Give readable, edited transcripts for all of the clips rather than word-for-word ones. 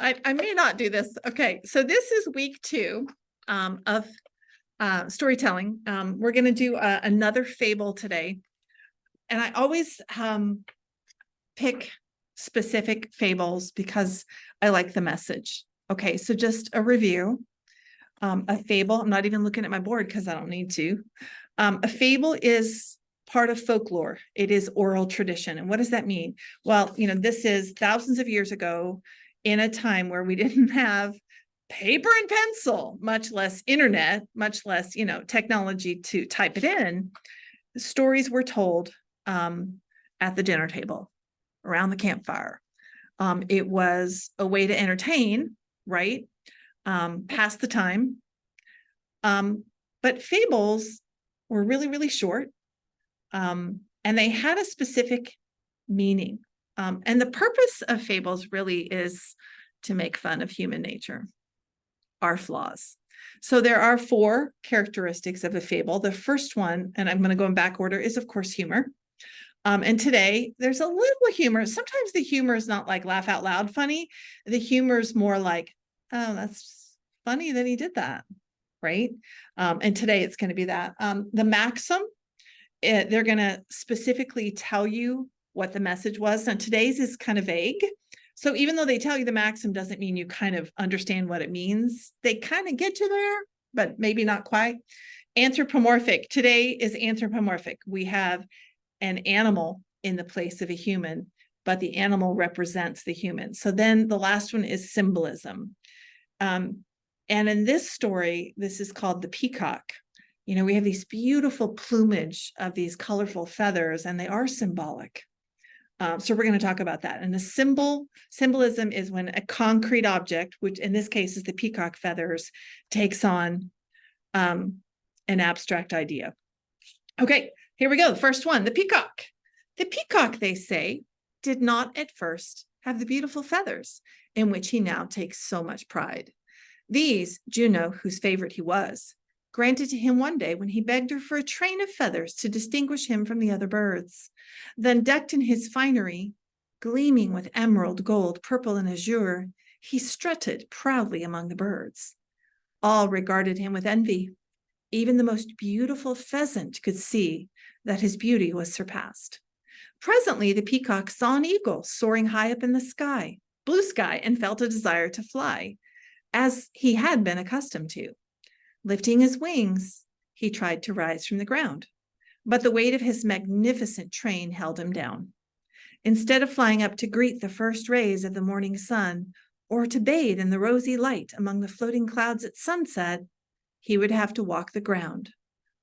I may not do this. Okay, so this is week 2 of storytelling. We're going to do another fable today. And I always pick specific fables because I like the message. Okay, so just a review. A fable, I'm not even looking at my board because I don't need to. A fable is part of folklore. It is oral tradition. And what does that mean? Well, this is thousands of years ago in a time where we didn't have paper and pencil, much less internet, much less, technology to type it in. Stories were told at the dinner table, around the campfire. It was a way to entertain, right? Pass the time. But fables were really, really short. And they had a specific meaning. And the purpose of fables really is to make fun of human nature, our flaws. So there are 4 characteristics of a fable. The first one, and I'm going to go in back order, is of course humor. And today there's a little humor. Sometimes the humor is not like laugh out loud funny. The humor is more like, oh, that's funny that he did that, right? And today it's going to be that. The maxim, they're going to specifically tell you what the message was. And today's is kind of vague. So even though they tell you the maxim doesn't mean you kind of understand what it means. They kind of get you there, but maybe not quite. Anthropomorphic. Today is anthropomorphic. We have an animal in the place of a human, but the animal represents the human. So then the last one is symbolism. And in this story, this is called the peacock. We have these beautiful plumage of these colorful feathers, and they are symbolic. So we're going to talk about that. And the symbolism is when a concrete object, which in this case is the peacock feathers, takes on an abstract idea. Okay, here we go. The first one, the peacock. The peacock, they say, did not at first have the beautiful feathers in which he now takes so much pride. These, Juno, whose favorite he was, granted to him one day when he begged her for a train of feathers to distinguish him from the other birds. Then, decked in his finery, gleaming with emerald, gold, purple, and azure, he strutted proudly among the birds. All regarded him with envy. Even the most beautiful pheasant could see that his beauty was surpassed. Presently, the peacock saw an eagle soaring high up in the sky, blue sky, and felt a desire to fly, as he had been accustomed to. Lifting his wings, he tried to rise from the ground, but the weight of his magnificent train held him down. Instead of flying up to greet the first rays of the morning sun, or to bathe in the rosy light among the floating clouds at sunset, he would have to walk the ground,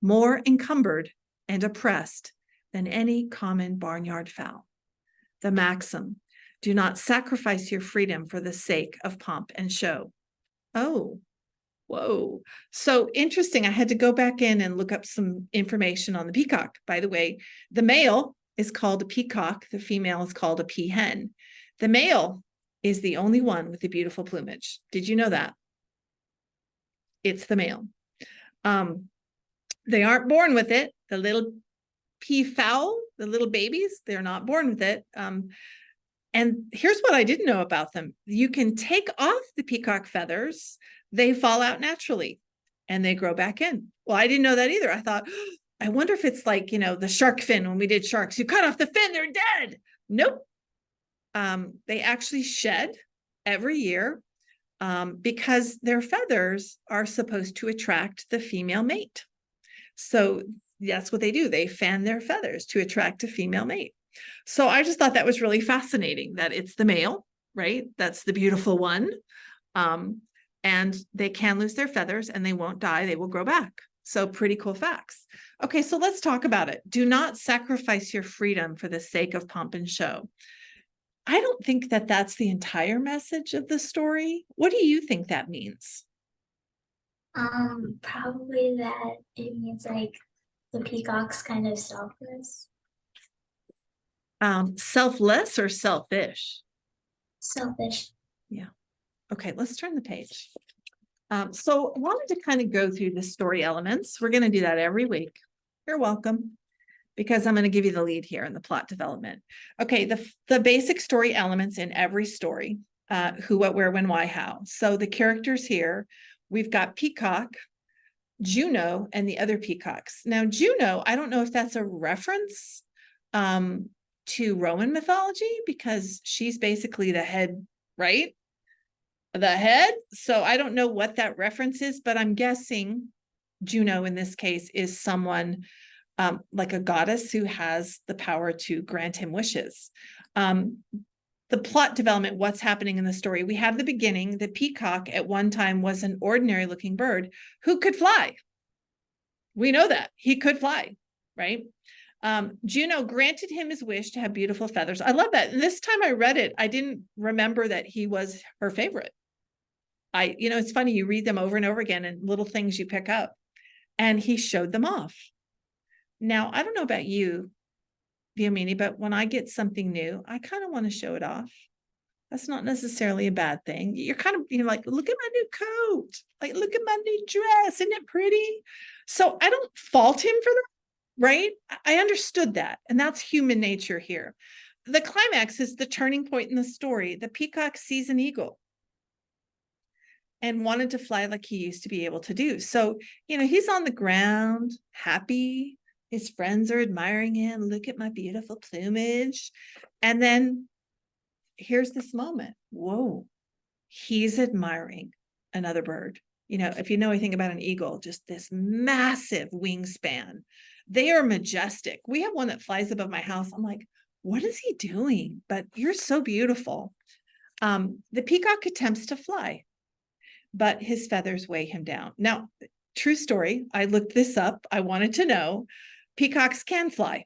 more encumbered and oppressed than any common barnyard fowl. The maxim, do not sacrifice your freedom for the sake of pomp and show. Oh, whoa. So interesting. I had to go back in and look up some information on the peacock. By the way, the male is called a peacock. The female is called a peahen. The male is the only one with the beautiful plumage. Did you know that? It's the male. They aren't born with it. The little peafowl, the little babies, they're not born with it. And here's what I didn't know about them. You can take off the peacock feathers. They fall out naturally and they grow back in. Well, I didn't know that either. I thought, I wonder if it's like, the shark fin when we did sharks. You cut off the fin, they're dead. Nope. They actually shed every year because their feathers are supposed to attract the female mate. So that's what they do. They fan their feathers to attract a female mate. So I just thought that was really fascinating that it's the male, right? That's the beautiful one. And they can lose their feathers and they won't die. They will grow back. So pretty cool facts. Okay, so let's talk about it. Do not sacrifice your freedom for the sake of pomp and show. I don't think that that's the entire message of the story. What do you think that means? Probably that it means like the peacock's kind of selfless. Selfless or selfish? Selfish. Yeah. Okay, let's turn the page. So I wanted to kind of go through the story elements. We're going to do that every week. You're welcome, because I'm going to give you the lead here in the plot development. Okay, the basic story elements in every story. who, what, where, when, why, how. So the characters here, we've got Peacock, Juno, and the other peacocks. Now, Juno, I don't know if that's a reference to Roman mythology, because she's basically the head, right? The head. So I don't know what that reference is, but I'm guessing Juno in this case is someone like a goddess who has the power to grant him wishes. The plot development, what's happening in the story. We have the beginning. The peacock at one time was an ordinary looking bird who could fly. We know that he could fly, right? Juno granted him his wish to have beautiful feathers. I love that. And this time I read it, I didn't remember that he was her favorite. It's funny, you read them over and over again and little things you pick up. And he showed them off. Now, I don't know about you, Viomini, but when I get something new, I kind of want to show it off. That's not necessarily a bad thing. You're kind of, like, look at my new coat. Like, look at my new dress. Isn't it pretty? So I don't fault him for that, right? I understood that. And that's human nature here. The climax is the turning point in the story. The peacock sees an eagle and wanted to fly like he used to be able to do. So, he's on the ground, happy. His friends are admiring him. Look at my beautiful plumage. And then here's this moment. Whoa, he's admiring another bird. If you know anything about an eagle, just this massive wingspan. They are majestic. We have one that flies above my house. I'm like, what is he doing? But you're so beautiful. The peacock attempts to fly, but his feathers weigh him down. Now, true story. I looked this up. I wanted to know. Peacocks can fly,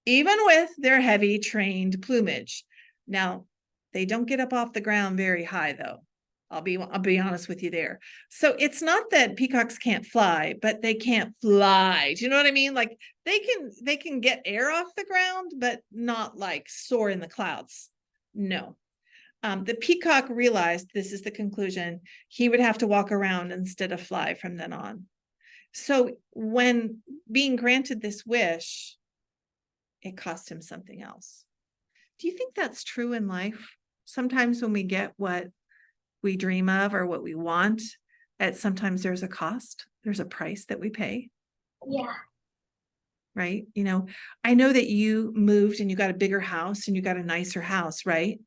even with their heavy trained plumage. Now, they don't get up off the ground very high, though. I'll be honest with you there. So it's not that peacocks can't fly, but they can't fly. Do you know what I mean? Like, they can get air off the ground, but not like soar in the clouds. No. The peacock realized, this is the conclusion, he would have to walk around instead of fly from then on. So when being granted this wish, it cost him something else. Do you think that's true in life? Sometimes when we get what we dream of or what we want, sometimes there's a cost, there's a price that we pay. Yeah. Right? I know that you moved and you got a bigger house and you got a nicer house, right?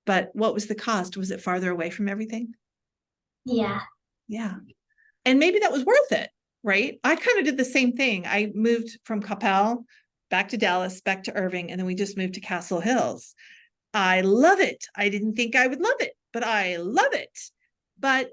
But what was the cost? Was it farther away from everything? Yeah. Yeah. And maybe that was worth it, right? I kind of did the same thing. I moved from Coppell back to Dallas, back to Irving, and then we just moved to Castle Hills. I love it. I didn't think I would love it, but I love it. But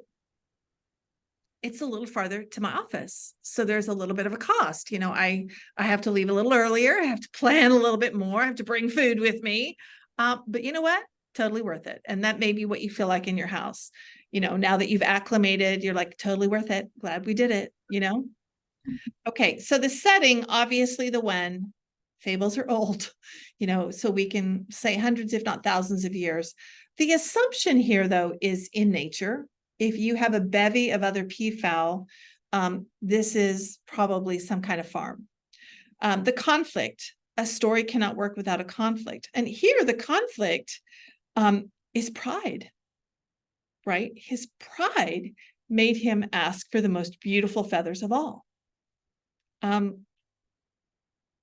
it's a little farther to my office. So there's a little bit of a cost. I have to leave a little earlier. I have to plan a little bit more. I have to bring food with me. But you know what? Totally worth it. And that may be what you feel like in your house. Now that you've acclimated, you're like, totally worth it. Glad we did it, Okay, so the setting, obviously the when, fables are old, so we can say hundreds, if not thousands of years. The assumption here, though, is in nature. If you have a bevy of other peafowl, this is probably some kind of farm. The conflict, a story cannot work without a conflict. And here the conflict is pride, right? His pride made him ask for the most beautiful feathers of all.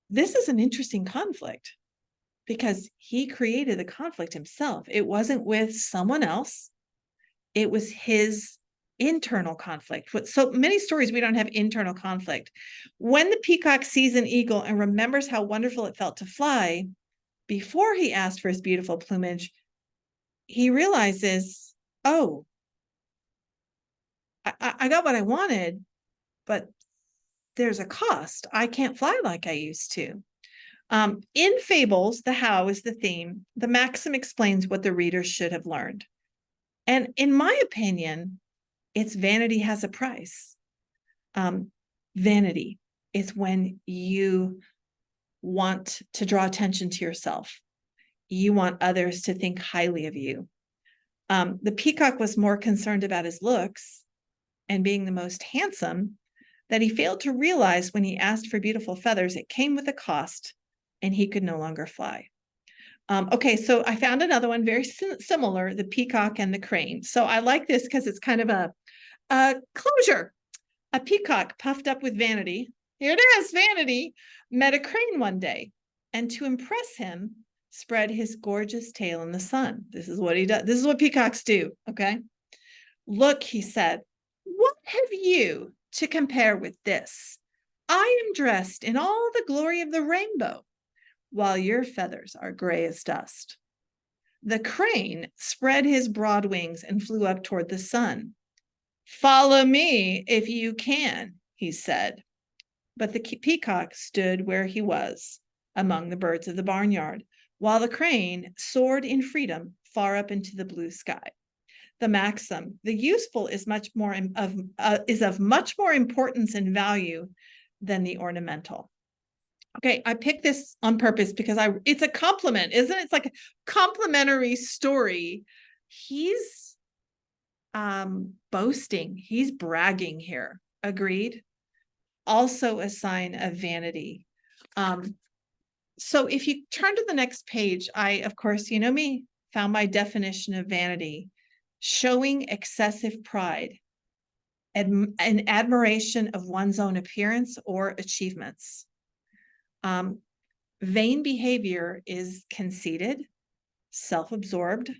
This is an interesting conflict because he created the conflict himself. It wasn't with someone else. It was his internal conflict. So many stories, we don't have internal conflict. When the peacock sees an eagle and remembers how wonderful it felt to fly, before he asked for his beautiful plumage, he realizes, oh, I got what I wanted, but there's a cost. I can't fly like I used to. In fables, the how is the theme. The maxim explains what the readers should have learned. And in my opinion, it's vanity has a price. Vanity is when you want to draw attention to yourself. You want others to think highly of you. The peacock was more concerned about his looks and being the most handsome that he failed to realize when he asked for beautiful feathers, it came with a cost and he could no longer fly. Okay, so I found another one very similar, the peacock and the crane. So I like this because it's kind of a closure. A peacock puffed up with vanity, here it is, Vanity, met a crane one day, and to impress him, spread his gorgeous tail in the sun. This is what he does. This is what peacocks do, okay? Look, he said, what have you to compare with this? I am dressed in all the glory of the rainbow, while your feathers are gray as dust. The crane spread his broad wings and flew up toward the sun. Follow me if you can, he said. But the peacock stood where he was, among the birds of the barnyard, while the crane soared in freedom far up into the blue sky. The maxim, the useful is of much more importance and value than the ornamental. Okay, I picked this on purpose because it's a compliment, isn't it? It's like a complimentary story. He's boasting, he's bragging here. Agreed? Also a sign of vanity. So if you turn to the next page, I, of course, you know me, found my definition of vanity: showing excessive pride and admiration of one's own appearance or achievements. Vain behavior is conceited, self-absorbed,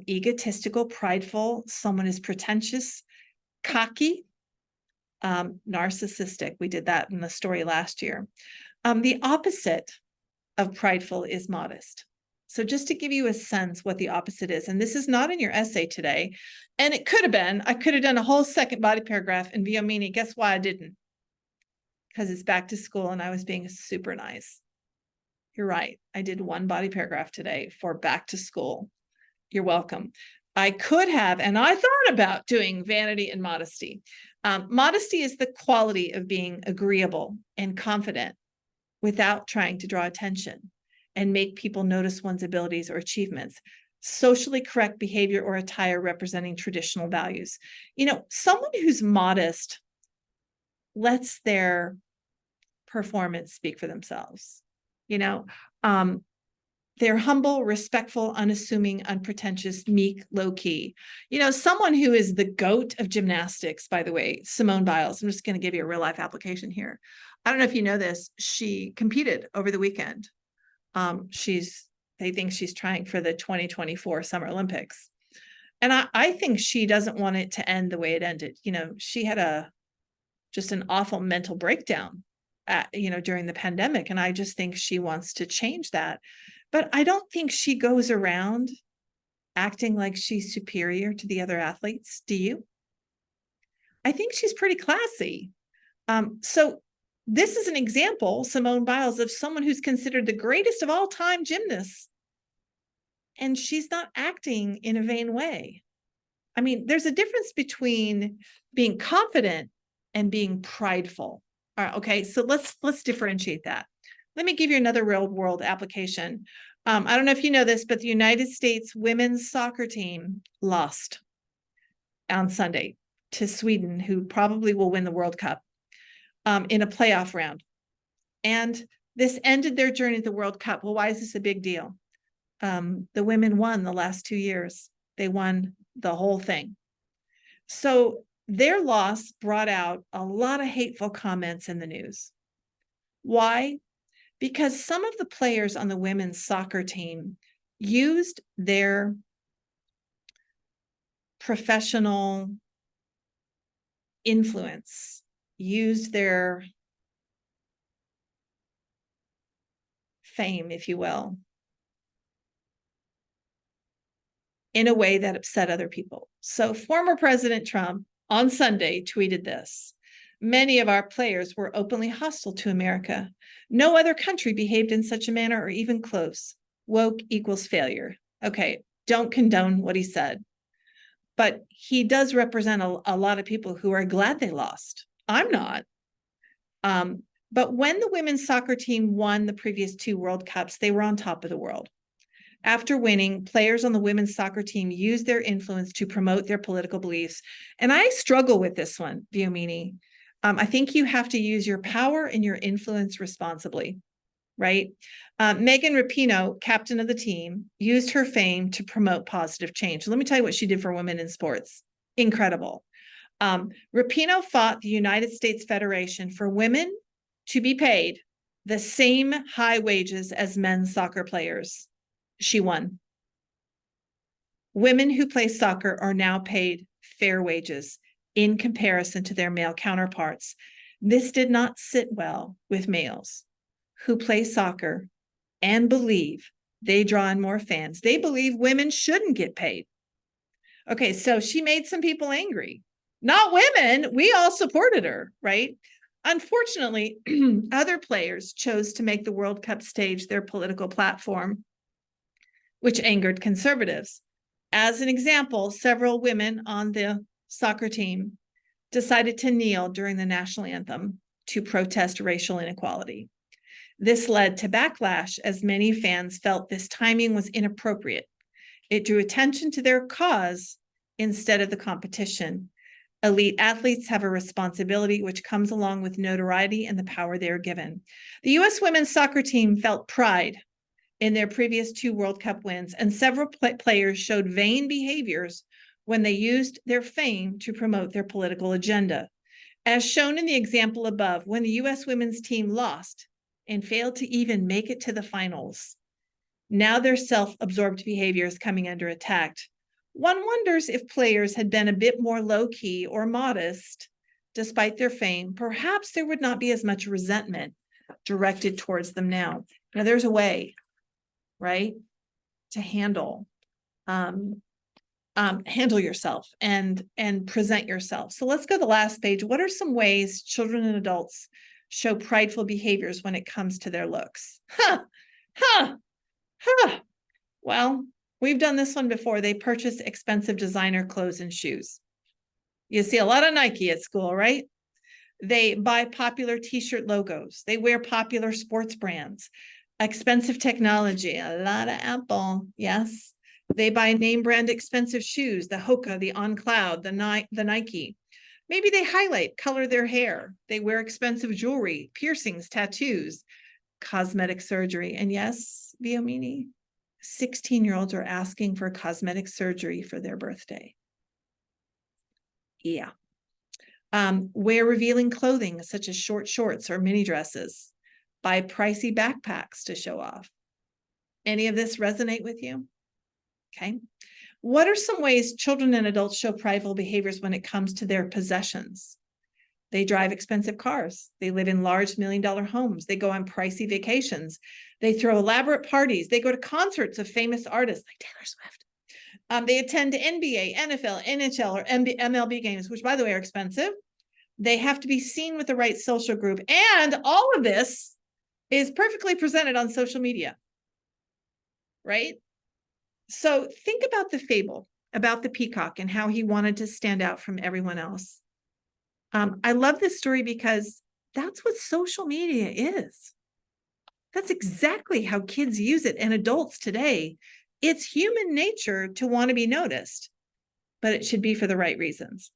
egotistical, prideful. Someone is pretentious, cocky, narcissistic. We did that in the story last year. The opposite of prideful is modest. So just to give you a sense what the opposite is, and this is not in your essay today, and it could have been, I could have done a whole second body paragraph in Viomini. Guess why I didn't? Because it's back to school and I was being super nice. You're right. I did one body paragraph today for back to school. You're welcome. I could have, and I thought about doing vanity and modesty. Modesty is the quality of being agreeable and confident without trying to draw attention and make people notice one's abilities or achievements. Socially correct behavior or attire representing traditional values. You know, someone who's modest lets their performance speak for themselves. You know, they're humble, respectful, unassuming, unpretentious, meek, low-key. You know, someone who is the GOAT of gymnastics, by the way, Simone Biles. I'm just going to give you a real-life application here. I don't know if you know this. She competed over the weekend. They think she's trying for the 2024 Summer Olympics. And I think she doesn't want it to end the way it ended. You know, she had just an awful mental breakdown during the pandemic. And I just think she wants to change that. But I don't think she goes around acting like she's superior to the other athletes. Do you? I think she's pretty classy. So this is an example, Simone Biles, of someone who's considered the greatest of all time gymnasts. And she's not acting in a vain way. I mean, there's a difference between being confident and being prideful. All right, okay, so let's differentiate that. Let me give you another real world application. I don't know if you know this, but the United States women's soccer team lost on Sunday to Sweden, who probably will win the World Cup in a playoff round. And this ended their journey at the World Cup. Well, why is this a big deal? The women won the last 2 years. They won the whole thing. So their loss brought out a lot of hateful comments in the news. Why? Because some of the players on the women's soccer team used their professional influence, used their fame, if you will, in a way that upset other people. So former President Trump on Sunday tweeted this: many of our players were openly hostile to America. No other country behaved in such a manner or even close. Woke equals failure. Okay, don't condone what he said. But he does represent a lot of people who are glad they lost. I'm not. But when the women's soccer team won the previous 2 World Cups, they were on top of the world. After winning, players on the women's soccer team used their influence to promote their political beliefs. And I struggle with this one, Viomini. I think you have to use your power and your influence responsibly. right? Megan Rapinoe, captain of the team, used her fame to promote positive change. Let me tell you what she did for women in sports. Incredible. Rapinoe fought the United States Federation for women to be paid the same high wages as men's soccer players. She won. Women who play soccer are now paid fair wages in comparison to their male counterparts. This did not sit well with males who play soccer and believe they draw in more fans. They believe women shouldn't get paid. Okay, so she made some people angry. Not women, we all supported her, right? Unfortunately, other players chose to make the World Cup stage their political platform, which angered conservatives. As an example, several women on the soccer team decided to kneel during the national anthem to protest racial inequality. This led to backlash as many fans felt this timing was inappropriate. It drew attention to their cause instead of the competition. Elite athletes have a responsibility which comes along with notoriety and the power they are given. The U.S. women's soccer team felt pride in their previous 2 World Cup wins, and several players showed vain behaviors when they used their fame to promote their political agenda. As shown in the example above, when the U.S. women's team lost and failed to even make it to the finals, now their self-absorbed behavior is coming under attack. One wonders if players had been a bit more low-key or modest, despite their fame, perhaps there would not be as much resentment directed towards them now. Now, there's a way, right, to handle yourself and present yourself. So let's go to the last page. What are some ways children and adults show prideful behaviors when it comes to their looks? Well, we've done this one before. They purchase expensive designer clothes and shoes. You see a lot of Nike at school, right? They buy popular t-shirt logos. They wear popular sports brands, expensive technology, a lot of Apple, yes. They buy name brand expensive shoes, the Hoka, the On Cloud, the Nike. Maybe they highlight, color their hair. They wear expensive jewelry, piercings, tattoos, cosmetic surgery. And yes, Viomini, 16-year-olds are asking for cosmetic surgery for their birthday. Yeah. Wear revealing clothing such as short shorts or mini dresses. Buy pricey backpacks to show off. Any of this resonate with you? Okay. What are some ways children and adults show prideful behaviors when it comes to their possessions? They drive expensive cars. They live in large $1 million homes. They go on pricey vacations. They throw elaborate parties. They go to concerts of famous artists like Taylor Swift. They attend NBA, NFL, NHL, or MLB games, which, by the way, are expensive. They have to be seen with the right social group. And all of this is perfectly presented on social media, right? So think about the fable about the peacock and how he wanted to stand out from everyone else. I love this story because that's what social media is. That's exactly how kids use it and adults today. It's human nature to want to be noticed, but it should be for the right reasons.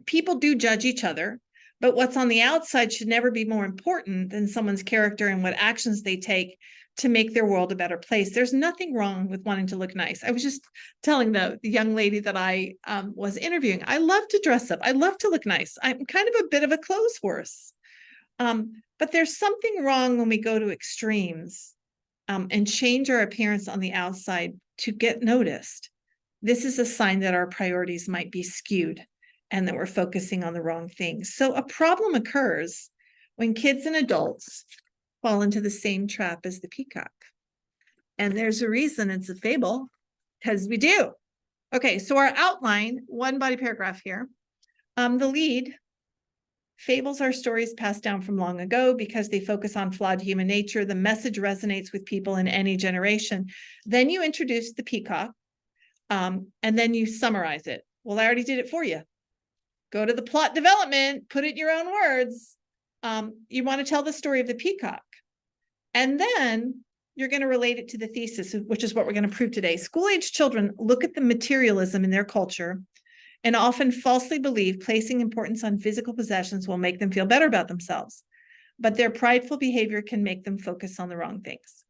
People do judge each other, but what's on the outside should never be more important than someone's character and what actions they take to make their world a better place. There's nothing wrong with wanting to look nice. I was just telling the young lady that I was interviewing, I love to dress up. I love to look nice. I'm kind of a bit of a clothes horse. But there's something wrong when we go to extremes and change our appearance on the outside to get noticed. This is a sign that our priorities might be skewed and that we're focusing on the wrong things. So a problem occurs when kids and adults fall into the same trap as the peacock. And there's a reason it's a fable, because we do. Okay, so our outline, one body paragraph here. The lead, fables are stories passed down from long ago because they focus on flawed human nature. The message resonates with people in any generation. Then you introduce the peacock, and then you summarize it. Well, I already did it for you. Go to the plot development, put it in your own words. You want to tell the story of the peacock. And then you're going to relate it to the thesis, which is what we're going to prove today. School-age children look at the materialism in their culture and often falsely believe placing importance on physical possessions will make them feel better about themselves. but their prideful behavior can make them focus on the wrong things.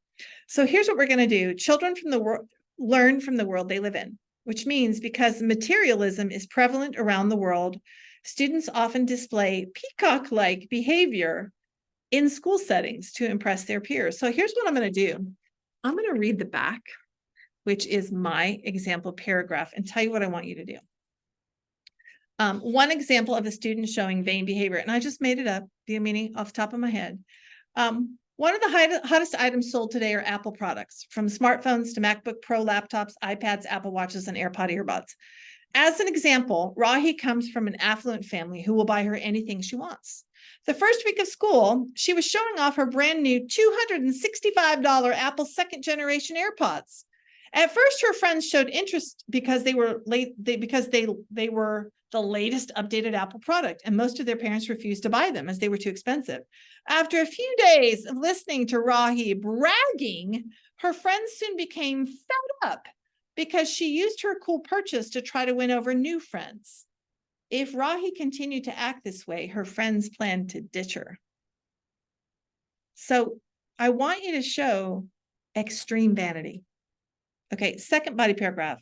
So here's what we're going to do. Children from the world learn from the world they live in, which means because materialism is prevalent around the world, students often display peacock-like behavior in school settings to impress their peers. So here's what I'm going to do. I'm going to read the back, which is my example paragraph, and tell you what I want you to do. One example of a student showing vain behavior, and I just made it up, the meaning off the top of my head. One of the hottest items sold today are Apple products, from smartphones to MacBook Pro laptops, iPads, Apple Watches, and AirPod earbuds. As an example, Rahi comes from an affluent family who will buy her anything she wants. The first week of school, she was showing off her brand new $265 Apple second generation AirPods. At first, her friends showed interest because they were they were the latest updated Apple product, and most of their parents refused to buy them as they were too expensive. After a few days of listening to Rahi bragging, her friends soon became fed up because she used her cool purchase to try to win over new friends. If Rahi continued to act this way, her friends planned to ditch her. So I want you to show extreme vanity. Okay, second body paragraph.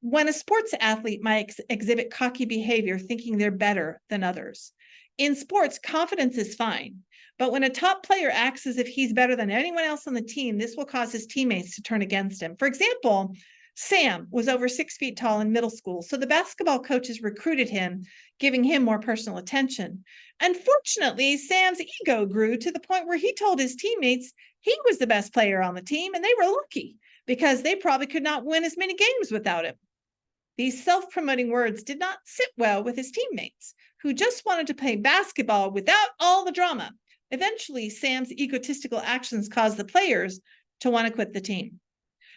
When a sports athlete might exhibit cocky behavior, thinking they're better than others. In sports, confidence is fine. But when a top player acts as if he's better than anyone else on the team, this will cause his teammates to turn against him. For example, Sam was over 6 feet tall in middle school, so the basketball coaches recruited him, giving him more personal attention. Unfortunately, Sam's ego grew to the point where he told his teammates he was the best player on the team, and they were lucky because they probably could not win as many games without him. These self-promoting words did not sit well with his teammates, who just wanted to play basketball without all the drama. Eventually, Sam's egotistical actions caused the players to want to quit the team.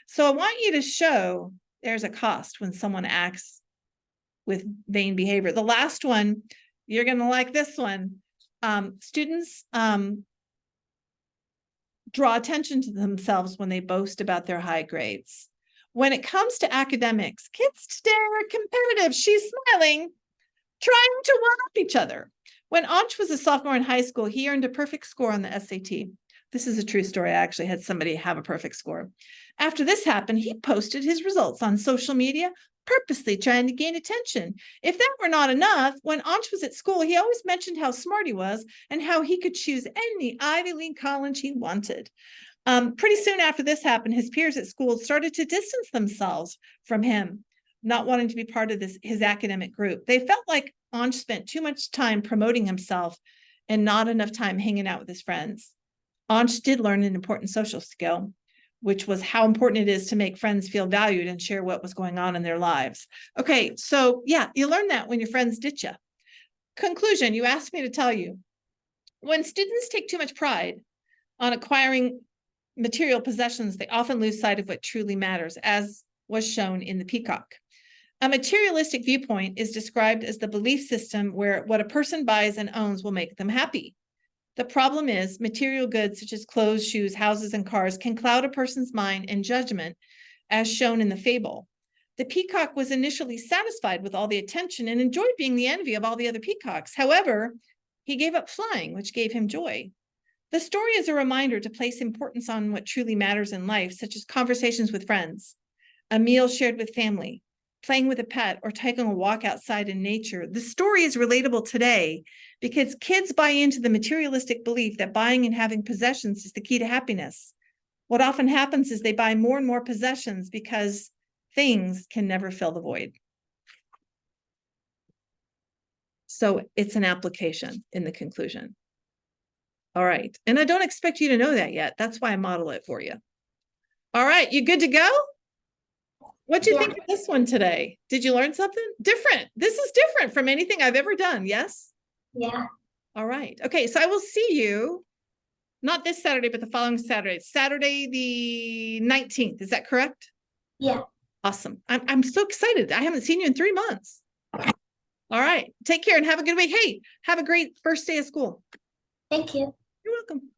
So I want you to show there's a cost when someone acts with vain behavior. The last one, you're going to like this one. Students draw attention to themselves when they boast about their high grades. When it comes to academics, kids today are competitive. She's smiling, trying to one-up each other. When Ansh was a sophomore in high school, he earned a perfect score on the SAT. This is a true story. I actually had somebody have a perfect score. After this happened, he posted his results on social media, purposely trying to gain attention. If that were not enough, when Ansh was at school, he always mentioned how smart he was and how he could choose any Ivy League college he wanted. Pretty soon after this happened, his peers at school started to distance themselves from him, not wanting to be part of his academic group. They felt like Ansh spent too much time promoting himself and not enough time hanging out with his friends. Ansh did learn an important social skill, which was how important it is to make friends feel valued and share what was going on in their lives. Okay, so yeah, you learn that when your friends ditch you. Conclusion, you asked me to tell you. When students take too much pride on acquiring material possessions, they often lose sight of what truly matters, as was shown in the peacock. A materialistic viewpoint is described as the belief system where what a person buys and owns will make them happy. The problem is material goods such as clothes, shoes, houses, and cars can cloud a person's mind and judgment, as shown in the fable. The peacock was initially satisfied with all the attention and enjoyed being the envy of all the other peacocks. However, he gave up flying, which gave him joy. The story is a reminder to place importance on what truly matters in life, such as conversations with friends, a meal shared with family, playing with a pet, or taking a walk outside in nature. The story is relatable today because kids buy into the materialistic belief that buying and having possessions is the key to happiness. What often happens is they buy more and more possessions because things can never fill the void. So it's an application in the conclusion. All right. And I don't expect you to know that yet. That's why I model it for you. All right. You good to go? What'd you think of this one today? Did you learn something different? This is different from anything I've ever done. Yes? Yeah. All right. Okay. So I will see you not this Saturday, but the following Saturday, Saturday the 19th. Is that correct? Yeah. Awesome. I'm so excited. I haven't seen you in 3 months. All right. Take care and have a good week. Hey, have a great first day of school. Thank you. You're welcome.